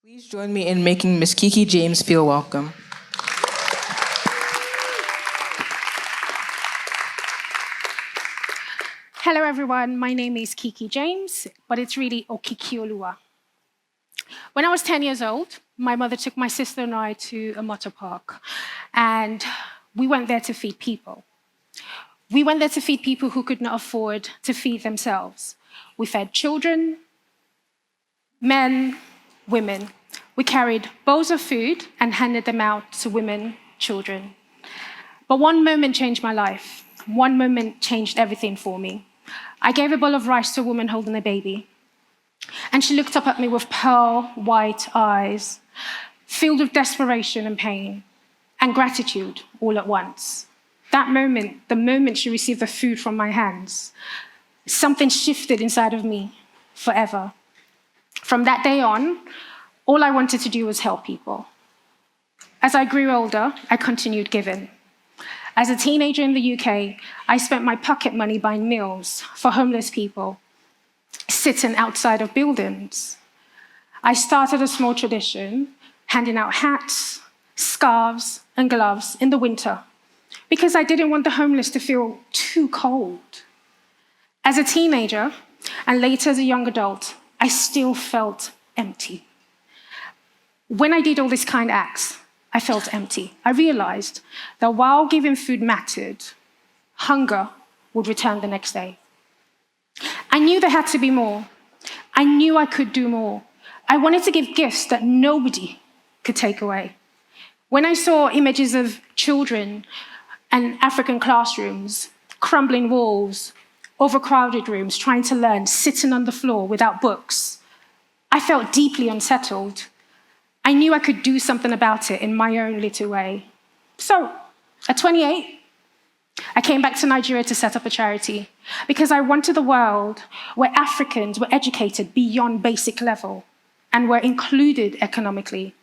Please join me in making Miss Kiki James feel welcome. Hello everyone, my name is Kiki James, but it's really Okikiolua. When I was 10 years old, my mother took my sister and I to a motor park, and we went there to feed people. We went there to feed people who could not afford to feed themselves. We fed children, men, women. We carried bowls of food and handed them out to women, children. But one moment changed my life. One moment changed everything for me. I gave a bowl of rice to a woman holding a baby, and she looked up at me with pearl white eyes, filled with desperation and pain and gratitude all at once. That moment, the moment she received the food from my hands, something shifted inside of me forever. From that day on, all I wanted to do was help people. As I grew older, I continued giving. As a teenager in the UK, I spent my pocket money buying meals for homeless people, sitting outside of buildings. I started a small tradition, handing out hats, scarves, and gloves in the winter, because I didn't want the homeless to feel too cold. As a teenager, and later as a young adult, I still felt empty. When I did all these kind acts, I felt empty. I realized that while giving food mattered, hunger would return the next day. I knew there had to be more. I knew I could do more. I wanted to give gifts that nobody could take away. When I saw images of children and African classrooms, crumbling walls, overcrowded rooms, trying to learn, sitting on the floor without books, I felt deeply unsettled. I knew I could do something about it in my own little way. So, at 28, I came back to Nigeria to set up a charity because I wanted a world where Africans were educated beyond basic level and were included economically.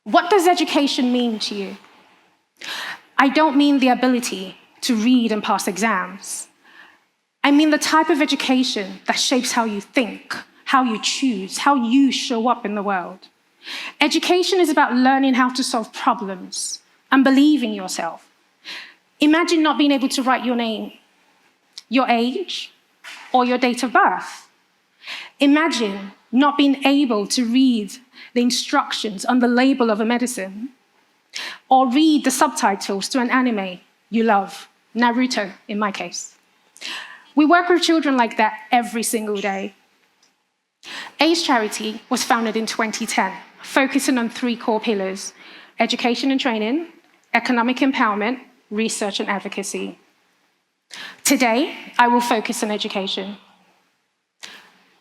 What does education mean to you? I don't mean the ability to read and pass exams. I mean the type of education that shapes how you think, how you choose, how you show up in the world. Education is about learning how to solve problems and believe in yourself. Imagine not being able to write your name, your age, or your date of birth. Imagine not being able to read the instructions on the label of a medicine, or read the subtitles to an anime you love, Naruto in my case. We work with children like that every single day. AIS Charity was founded in 2010, focusing on 3 core pillars: education and training, economic empowerment, research and advocacy. Today, I will focus on education.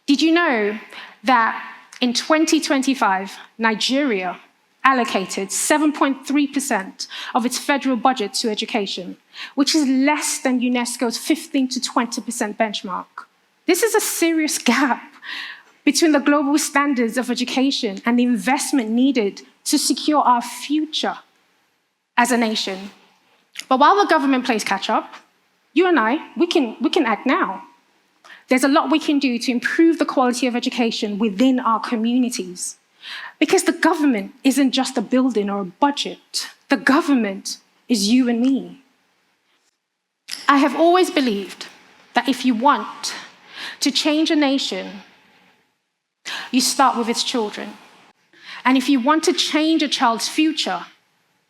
Did you know that in 2025, Nigeria allocated 7.3% of its federal budget to education, which is less than UNESCO's 15 to 20% benchmark? This is a serious gap between the global standards of education and the investment needed to secure our future as a nation. But while the government plays catch up, you and I, we can act now. There's a lot we can do to improve the quality of education within our communities. Because the government isn't just a building or a budget. The government is you and me. I have always believed that if you want to change a nation, you start with its children. And if you want to change a child's future,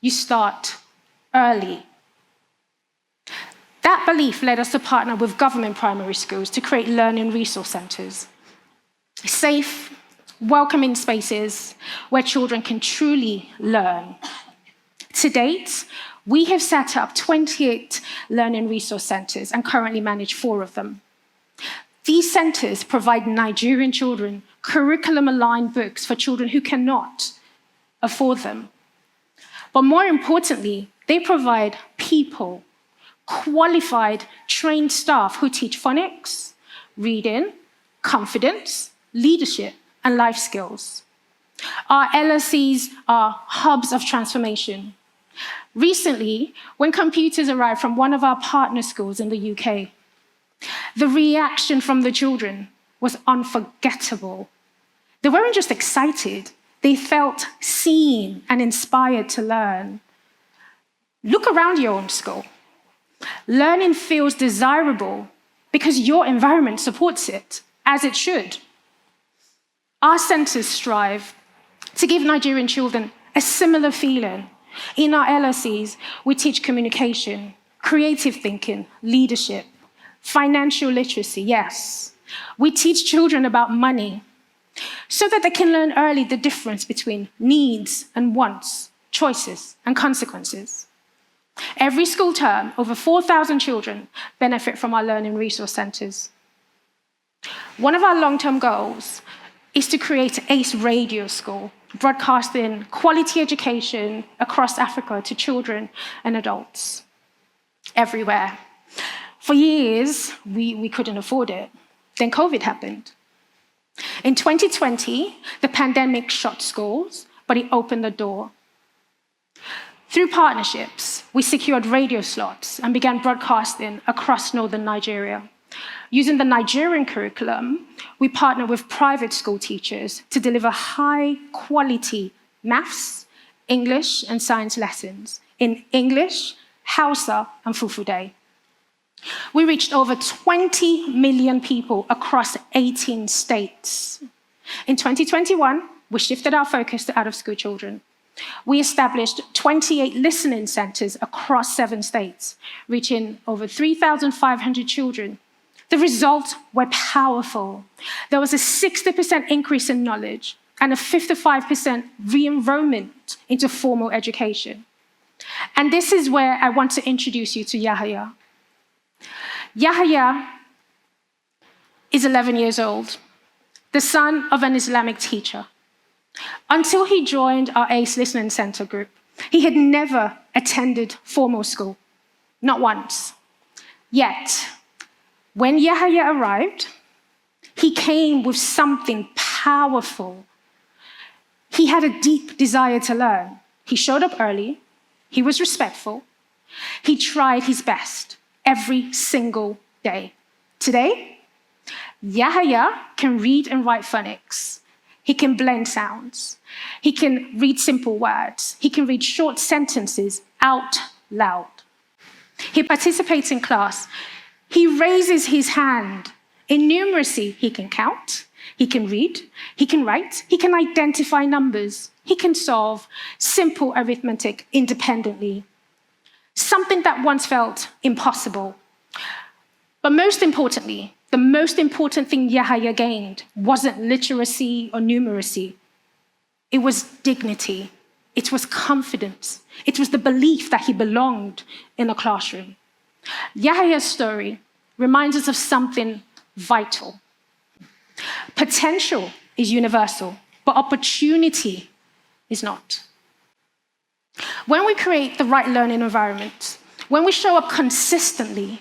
you start early. That belief led us to partner with government primary schools to create learning resource centers. Safe, welcoming spaces where children can truly learn. To date, we have set up 28 learning resource centers and currently manage 4 of them. These centers provide Nigerian children curriculum-aligned books for children who cannot afford them. But more importantly, they provide people, qualified, trained staff who teach phonics, reading, confidence, leadership, and life skills. Our LSCs are hubs of transformation. Recently, when computers arrived from one of our partner schools in the UK, the reaction from the children was unforgettable. They weren't just excited, they felt seen and inspired to learn. Look around your own school. Learning feels desirable because your environment supports it, as it should. Our centers strive to give Nigerian children a similar feeling. In our LLCs, we teach communication, creative thinking, leadership, financial literacy, yes. We teach children about money so that they can learn early the difference between needs and wants, choices and consequences. Every school term, over 4,000 children benefit from our learning resource centers. One of our long-term goals is to create ACE Radio School, broadcasting quality education across Africa to children and adults everywhere. For years, we couldn't afford it. Then COVID happened. In 2020, the pandemic shut schools, but it opened the door. Through partnerships, we secured radio slots and began broadcasting across northern Nigeria. Using the Nigerian curriculum, we partnered with private school teachers to deliver high-quality maths, English, and science lessons in English, Hausa, and Fulfulde. We reached over 20 million people across 18 states. In 2021, we shifted our focus to out-of-school children. We established 28 listening centers across 7 states, reaching over 3,500 children. The results were powerful. There was a 60% increase in knowledge and a 55% re-enrollment into formal education. And this is where I want to introduce you to Yahya. Yahya is 11 years old, the son of an Islamic teacher. Until he joined our ACE Listening Center group, he had never attended formal school, not once. Yet, when Yahya arrived, he came with something powerful. He had a deep desire to learn. He showed up early, he was respectful, he tried his best every single day. Today, Yahya can read and write phonics. He can blend sounds. He can read simple words. He can read short sentences out loud. He participates in class. He raises his hand. In numeracy, he can count. He can read. He can write. He can identify numbers. He can solve simple arithmetic independently. Something that once felt impossible. But most importantly, the most important thing Yahya gained wasn't literacy or numeracy. It was dignity. It was confidence. It was the belief that he belonged in a classroom. Yahya's story reminds us of something vital. Potential is universal, but opportunity is not. When we create the right learning environment, when we show up consistently,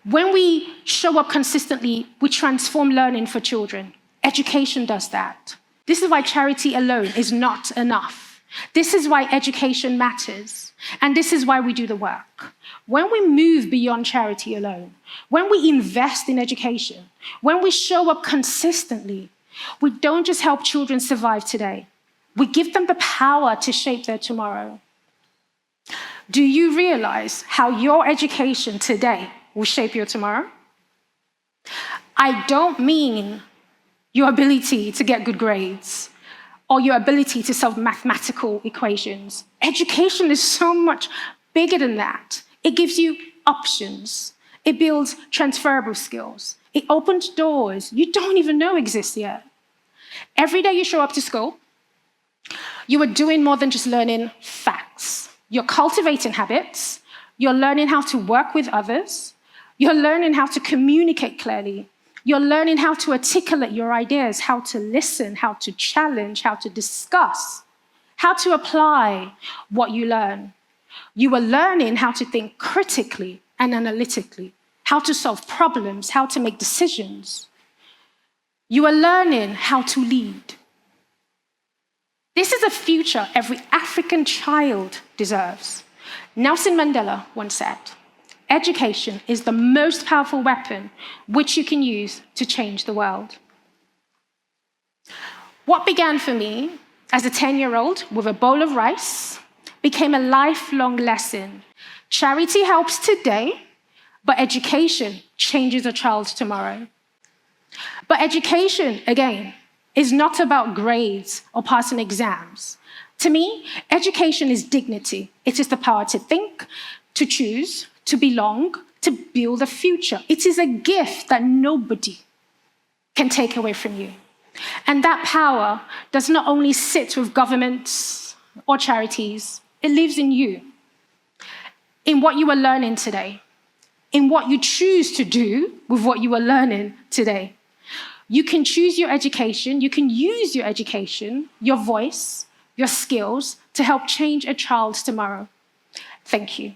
we transform learning for children. Education does that. This is why charity alone is not enough. This is why education matters. And this is why we do the work. When we move beyond charity alone, when we invest in education, when we show up consistently, we don't just help children survive today. We give them the power to shape their tomorrow. Do you realize how your education today will shape your tomorrow? I don't mean your ability to get good grades or your ability to solve mathematical equations. Education is so much bigger than that. It gives you options. It builds transferable skills. It opens doors you don't even know exist yet. Every day you show up to school, you are doing more than just learning facts. You're cultivating habits. You're learning how to work with others. You're learning how to communicate clearly. You're learning how to articulate your ideas, how to listen, how to challenge, how to discuss, how to apply what you learn. You are learning how to think critically and analytically, how to solve problems, how to make decisions. You are learning how to lead. This is a future every African child deserves. Nelson Mandela once said, "Education is the most powerful weapon which you can use to change the world." What began for me as a 10-year-old with a bowl of rice became a lifelong lesson. Charity helps today, but education changes a child's tomorrow. But education, again, is not about grades or passing exams. To me, education is dignity. It is the power to think, to choose, to belong, to build a future. It is a gift that nobody can take away from you. And that power does not only sit with governments or charities, it lives in you, in what you are learning today, in what you choose to do with what you are learning today. You can choose your education, you can use your education, your voice, your skills to help change a child's tomorrow. Thank you.